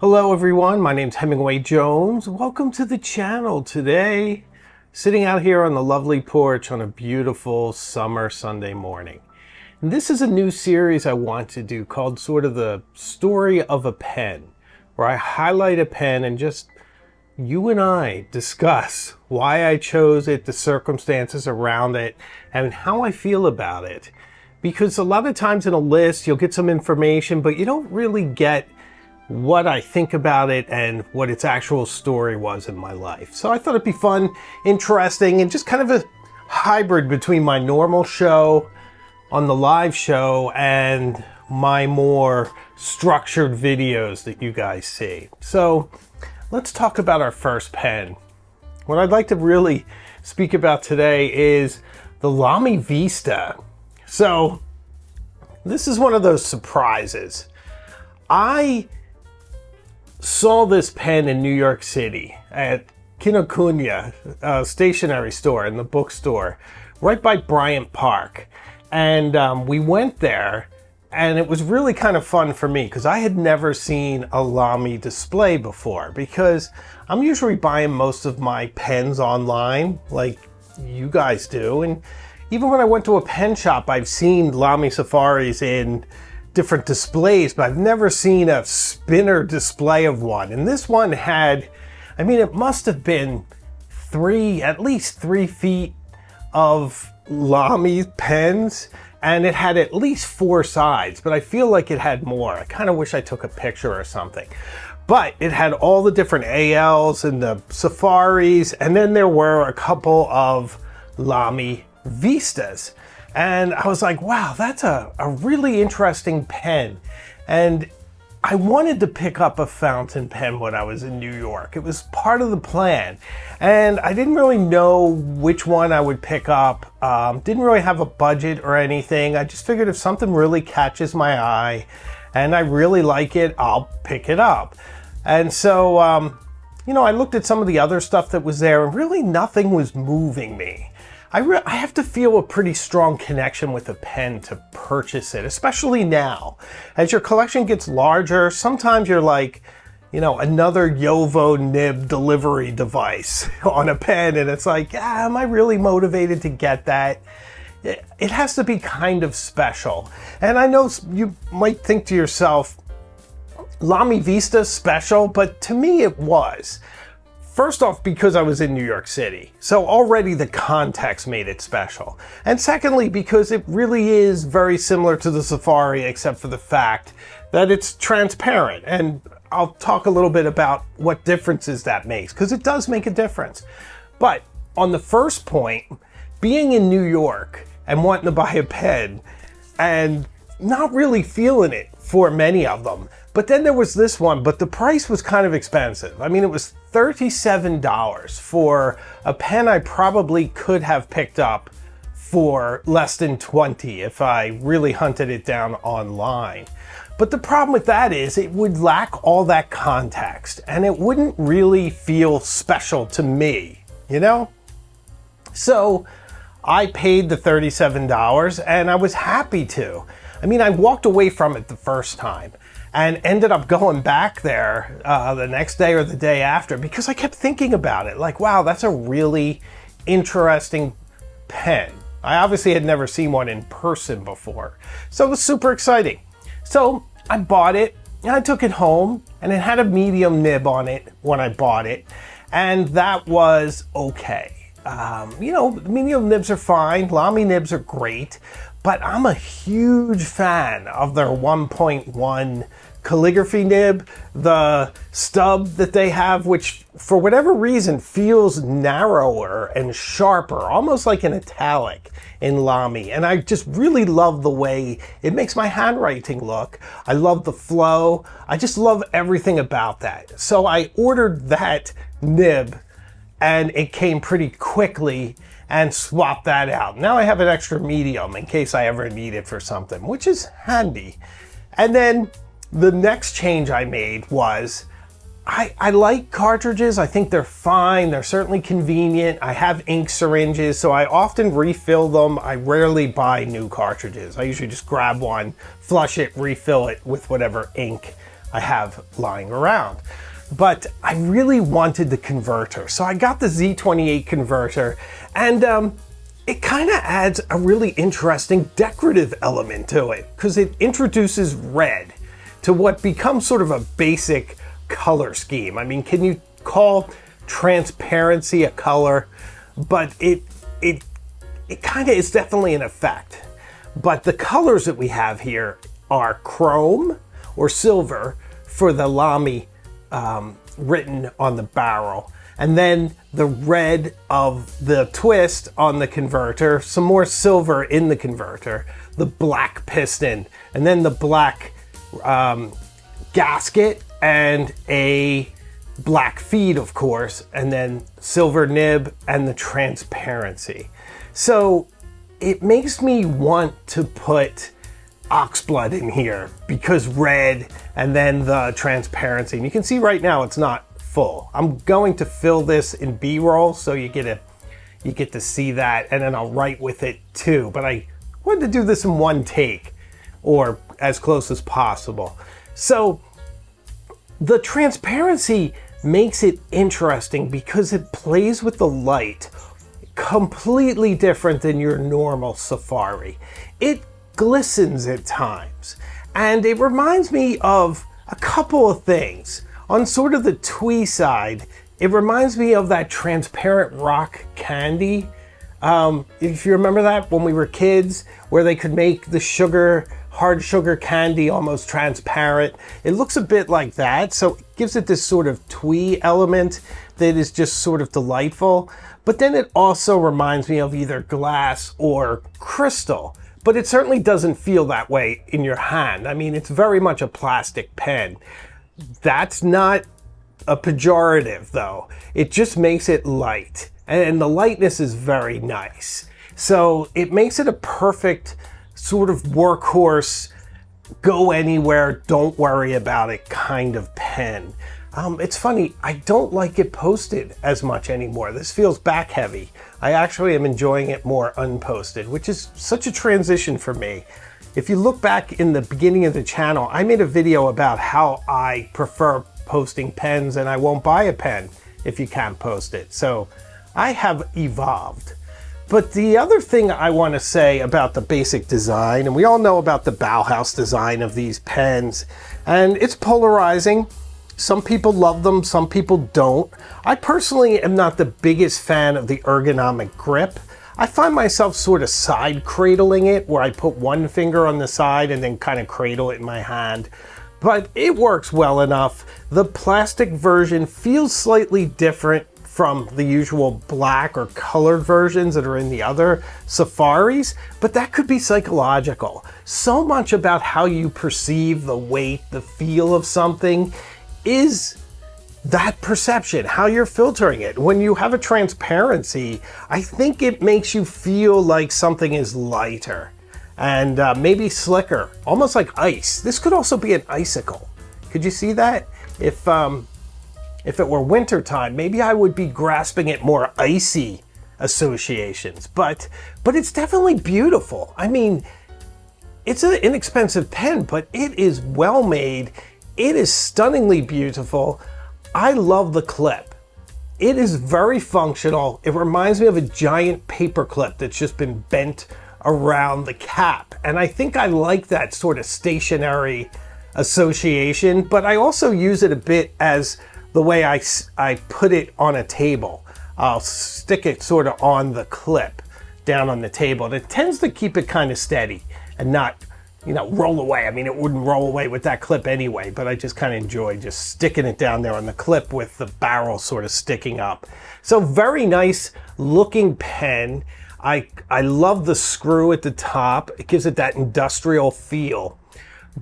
Hello everyone, my name's Hemingway Jones. Welcome to the channel. Today, sitting out here on the lovely porch on a beautiful summer Sunday morning. And this is a new series I want to do called sort of the story of a pen, where I highlight a pen and just you and I discuss why I chose it, the circumstances around it, and how I feel about it. Because a lot of times in a list, you'll get some information, but you don't really get what I think about it and what its actual story was in my life. So I thought it'd be fun, interesting, and just kind of a hybrid between my normal show on the live show and my more structured videos that you guys see. So let's talk about our first pen. What I'd like to really speak about today is the Lamy Vista. So this is one of those surprises. I saw this pen in New York City at Kinokuniya stationery store in the bookstore right by Bryant Park, and we went there, and it was really kind of fun for me because I had never seen a Lamy display before, because I'm usually buying most of my pens online like you guys do, and even when I went to a pen shop, I've seen Lamy Safaris in different displays, but I've never seen a spinner display of one. And this one had, I mean, it must have been at least 3 feet of Lamy pens, and it had at least 4 sides, but I feel like it had more. I kind of wish I took a picture or something. But it had all the different ALs and the Safaris, and then there were a couple of Lamy Vistas. And I was like, wow, that's a really interesting pen. And I wanted to pick up a fountain pen when I was in New York. It was part of the plan. And I didn't really know which one I would pick up. Didn't really have a budget or anything. I just figured if something really catches my eye and I really like it, I'll pick it up. And so, I looked at some of the other stuff that was there, and really nothing was moving me. I have to feel a pretty strong connection with a pen to purchase it, especially now. As your collection gets larger, sometimes you're like, another Yovo nib delivery device on a pen, and it's like, am I really motivated to get that? It has to be kind of special. And I know you might think to yourself, Lamy Vista special, but to me it was. First off, because I was in New York City, so already the context made it special. And secondly, because it really is very similar to the Safari, except for the fact that it's transparent. And I'll talk a little bit about what differences that makes, because it does make a difference. But on the first point, being in New York and wanting to buy a pen and not really feeling it for many of them. But then there was this one, but the price was kind of expensive. I mean, it was $37 for a pen I probably could have picked up for less than $20 if I really hunted it down online. But the problem with that is it would lack all that context, and it wouldn't really feel special to me, So I paid the $37, and I was happy to. I mean, I walked away from it the first time and ended up going back there the next day or the day after, because I kept thinking about it. Like, wow, that's a really interesting pen. I obviously had never seen one in person before, so it was super exciting. So I bought it, and I took it home, and it had a medium nib on it when I bought it, and that was okay. Medium nibs are fine, Lamy nibs are great, but I'm a huge fan of their 1.1 calligraphy nib, the stub that they have, which for whatever reason feels narrower and sharper, almost like an italic in Lamy. And I just really love the way it makes my handwriting look. I love the flow. I just love everything about that. So I ordered that nib, and it came pretty quickly, and swapped that out. Now I have an extra medium in case I ever need it for something, which is handy. And then the next change I made was, I like cartridges. I think they're fine. They're certainly convenient. I have ink syringes, so I often refill them. I rarely buy new cartridges. I usually just grab one, flush it, refill it with whatever ink I have lying around. But I really wanted the converter. So I got the Z28 converter, and it kind of adds a really interesting decorative element to it because it introduces red to what becomes sort of a basic color scheme. I mean, can you call transparency a color? But it kind of is definitely an effect. But the colors that we have here are chrome or silver for the Lamy written on the barrel, and then the red of the twist on the converter, some more silver in the converter, the black piston, and then the black gasket and a black feed, of course, and then silver nib and the transparency. So it makes me want to put oxblood in here because red and then the transparency. And you can see right now it's not full. I'm going to fill this in B-roll so you get to see that, and then I'll write with it too. But I wanted to do this in one take or as close as possible. So the transparency makes it interesting because it plays with the light completely different than your normal safari. It glistens at times, and it reminds me of a couple of things. On sort of the twee side, it reminds me of that transparent rock candy. If you remember that when we were kids, where they could make the hard sugar candy almost transparent. It looks a bit like that, so it gives it this sort of twee element that is just sort of delightful. But then it also reminds me of either glass or crystal. But it certainly doesn't feel that way in your hand. I mean, it's very much a plastic pen. That's not a pejorative, though. It just makes it light. And the lightness is very nice. So it makes it a perfect sort of workhorse, go anywhere, don't worry about it kind of pen. It's funny, I don't like it posted as much anymore. This feels back heavy. I actually am enjoying it more unposted, which is such a transition for me. If you look back in the beginning of the channel, I made a video about how I prefer posting pens, and I won't buy a pen if you can't post it. So I have evolved. But the other thing I want to say about the basic design, and we all know about the Bauhaus design of these pens, and it's polarizing. Some people love them, some people don't. I personally am not the biggest fan of the ergonomic grip. I find myself sort of side cradling it, where I put one finger on the side and then kind of cradle it in my hand. But it works well enough. The plastic version feels slightly different from the usual black or colored versions that are in the other safaris, but that could be psychological. So much about how you perceive the weight, the feel of something is that perception, how you're filtering it. When you have a transparency, I think it makes you feel like something is lighter and maybe slicker, almost like ice. This could also be an icicle. Could you see that? If it were winter time, maybe I would be grasping at more icy associations, but it's definitely beautiful. I mean, it's an inexpensive pen, but it is well made. It is stunningly beautiful. I love the clip. It is very functional. It reminds me of a giant paper clip that's just been bent around the cap. And I think I like that sort of stationary association, but I also use it a bit as the way I put it on a table. I'll stick it sort of on the clip down on the table. And it tends to keep it kind of steady and not, roll away. I mean, it wouldn't roll away with that clip anyway, but I just kind of enjoy just sticking it down there on the clip with the barrel sort of sticking up. So very nice looking pen. I love the screw at the top. It gives it that industrial feel.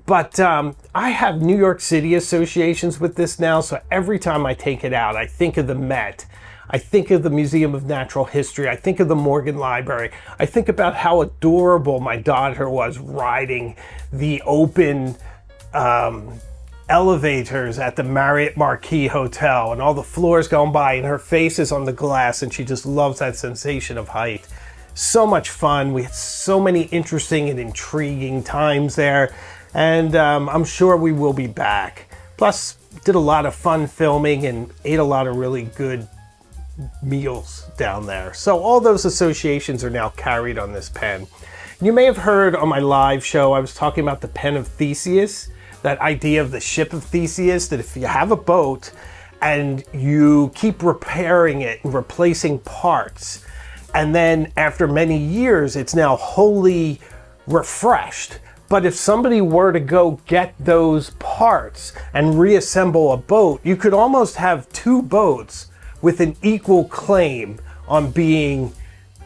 But I have New York City associations with this now, so every time I take it out, I think of the Met. I think of the Museum of Natural History. I think of the Morgan Library. I think about how adorable my daughter was riding the open elevators at the Marriott Marquis Hotel and all the floors going by and her face is on the glass and she just loves that sensation of height. So much fun. We had so many interesting and intriguing times there, and I'm sure we will be back. Plus, did a lot of fun filming and ate a lot of really good meals down there. So all those associations are now carried on this pen. You may have heard on my live show, I was talking about the pen of Theseus, that idea of the ship of Theseus, that if you have a boat and you keep repairing it and replacing parts, and then after many years, it's now wholly refreshed. But if somebody were to go get those parts and reassemble a boat, you could almost have two boats with an equal claim on being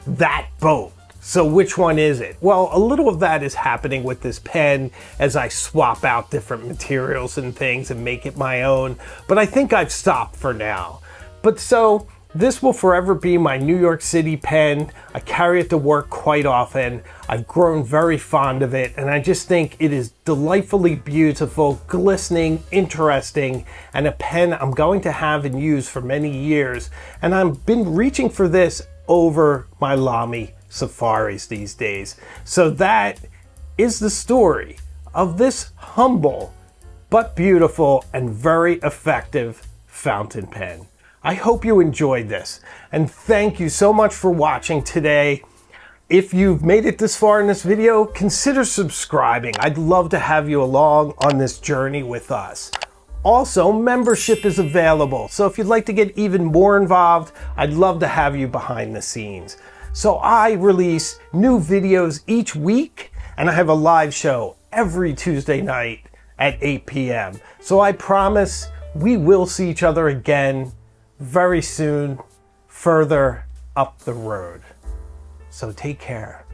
that boat. So which one is it? Well, a little of that is happening with this pen as I swap out different materials and things and make it my own. But I think I've stopped for now. But so this will forever be my New York City pen. I carry it to work quite often. I've grown very fond of it, and I just think it is delightfully beautiful, glistening, interesting, and a pen I'm going to have and use for many years. And I've been reaching for this over my Lamy Safaris these days. So that is the story of this humble but beautiful and very effective fountain pen. I hope you enjoyed this, and thank you so much for watching today. If you've made it this far in this video, consider subscribing. I'd love to have you along on this journey with us. Also, membership is available, so if you'd like to get even more involved, I'd love to have you behind the scenes. So I release new videos each week, and I have a live show every Tuesday night at 8 p.m. So I promise we will see each other again very soon, further up the road. So take care.